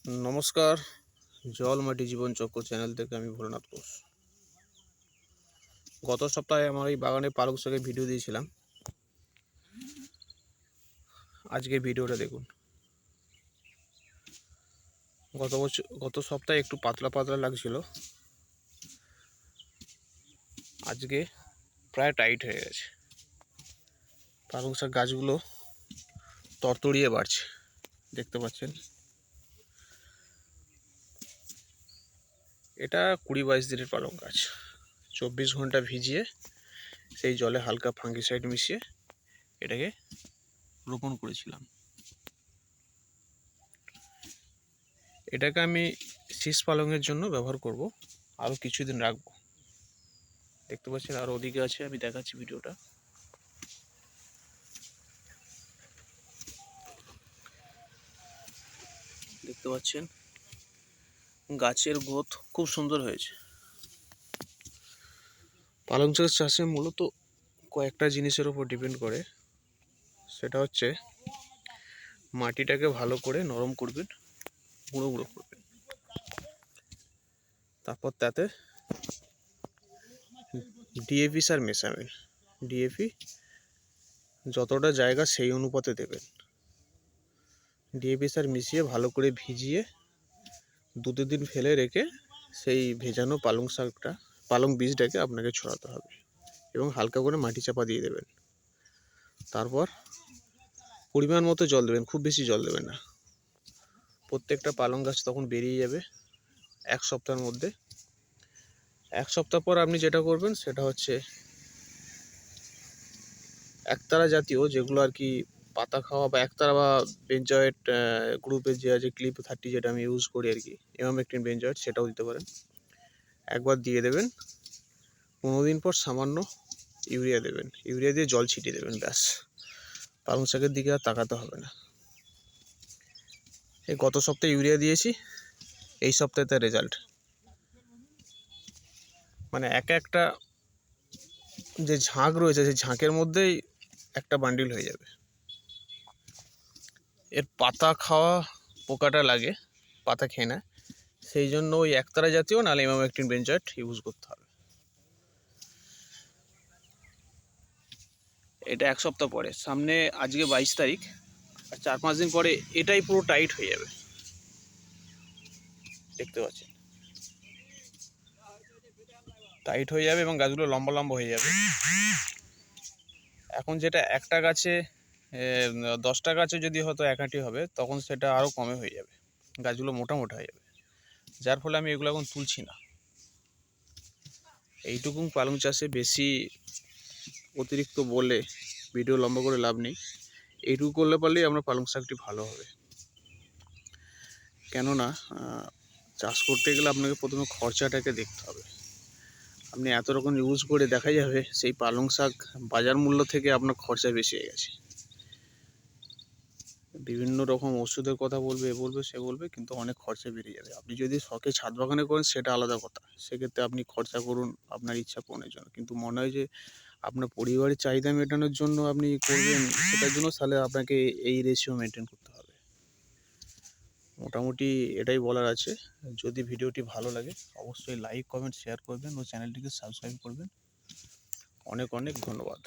নমস্কার, জল মাটি জীবন চক্র চ্যানেল থেকে আমি ভোলানাথ ঘোষ। গত সপ্তাহে আমার এই বাগানে পালং শাকের ভিডিও দিয়েছিলাম। আজকে ভিডিওটা দেখুন। গত সপ্তাহে একটু পাতলা পাতলা লাগছিল, আজকে প্রায় টাইট হয়ে গেছে। পালং শাক গাছগুলো তরতরিয়ে বাড়ছে, দেখতে পাচ্ছেন। এটা 20-22 দিনের পালং গাছ। 24 ঘন্টা ভিজিয়ে সেই জলে হালকা ফাঙ্গিসাইড মিশিয়ে এটাকে রোপণ করেছিলাম। এটাকে আমি শীষ পালংয়ের জন্য ব্যবহার করব, আরও কিছুদিন রাখবো। দেখতে পাচ্ছেন আর ওদিকে আছে, আমি দেখাচ্ছি ভিডিওটা। দেখতে পাচ্ছেন গাছের গ্রোথ খুব সুন্দর হয়েছে। পালং শাক চাষে মূলত কয়েকটা জিনিসের উপর ডিপেন্ড করে। সেটা হচ্ছে মাটিটাকে ভালো করে নরম করবেন, গুঁড়ো গুঁড়ো করবেন। তারপর তাতে ডিএপি সার মেশাবেন। ডিএপি যতটা জায়গা সেই অনুপাতে দেবেন। ডিএপি সার মিশিয়ে ভালো করে ভিজিয়ে 2-3 দিন ফেলে রেখে সেই ভেজানো পালং বীজটাকে আপনাকে ছড়াতে হবে এবং হালকা করে মাটি চাপা দিয়ে দেবেন। তারপর পরিমাণ মতো জল দেবেন, খুব বেশি জল দেবেন না। প্রত্যেকটা পালং গাছ তখন বেরিয়ে যাবে 1 সপ্তাহের মধ্যে। 1 সপ্তাহ পর আপনি যেটা করবেন সেটা হচ্ছে একতারা জাতীয় যেগুলো আর কি পাতা খাওয়া বা একতারা বা বেঞ্জয়েড গ্রুপের যে আছে ক্লিপ 30 যেটা আমি ইউজ করি আর কি, ইমামেকটিন বেঞ্জয়েড, সেটাও দিতে পারেন। একবার দিয়ে দেবেন। 15 দিন পর সামান্য ইউরিয়া দেবেন। ইউরিয়া দিয়ে জল ছিটিয়ে দেবেন, ব্যাস। পালং শাকের দিকে আর তাকাতে হবে না। এই গত সপ্তাহে ইউরিয়া দিয়েছি, এই সপ্তাহে তার রেজাল্ট মানে একটা যে ঝাঁক রয়েছে সেই ঝাঁকের মধ্যেই একটা বান্ডিল হয়ে যাবে। এর পাতা খাওয়া পোকাটা লাগে, পাতা খেয়ে না, সেই জন্য ওই একতারা জাতীয় নাহলে ইমামেকটিন বেঞ্জয়েড ইউজ করতে হবে। এটা 1 সপ্তাহ পরে, সামনে আজকে 22 তারিখ, আর 4-5 দিন পরে এটাই পুরো টাইট হয়ে যাবে। দেখতে পাচ্ছেন টাইট হয়ে যাবে এবং গাছগুলো লম্বা লম্বা হয়ে যাবে। এখন যেটা একটা গাছে 10টা গাছে যদি হয়তো এক আঁটি হবে, তখন সেটা আরও কমে হয়ে যাবে, গাছগুলো মোটা মোটা হয়ে যাবে। যার ফলে আমি এগুলো এখন তুলছি না। এইটুকু পালং চাষে বেশি অতিরিক্ত বলে ভিডিও লম্বা করে লাভ নেই। এইটুকু করলে পারলেই আমরা পালং শাকটি ভালো হবে। কেননা চাষ করতে গেলে আপনাকে প্রথমে খরচাটাকে দেখতে হবে। আপনি এত রকম ইউজ করে দেখা যাবে সেই পালং শাক বাজার মূল্য থেকে আপনার খরচা বেশি হয়ে গেছে। বিভিন্ন রকম ওষুধের কথা বলবে, এ বলবে সে বলবে, কিন্তু অনেক খরচা বেরিয়ে যাবে। আপনি যদি শখে ছাদ বাগানে করেন সেটা আলাদা কথা, সেক্ষেত্রে আপনি খরচা করুন আপনার ইচ্ছা পূরণের জন্য। কিন্তু মনে হয় যে আপনার পরিবারের চাহিদা মেটানোর জন্য আপনি করবেন, সেটার জন্য তাহলে আপনাকে এই রেশিও মেনটেন করতে হবে। মোটামুটি এটাই বলার আছে। যদি ভিডিওটি ভালো লাগে অবশ্যই লাইক, কমেন্ট, শেয়ার করবেন ও চ্যানেলটিকে সাবস্ক্রাইব করবেন। অনেক অনেক ধন্যবাদ।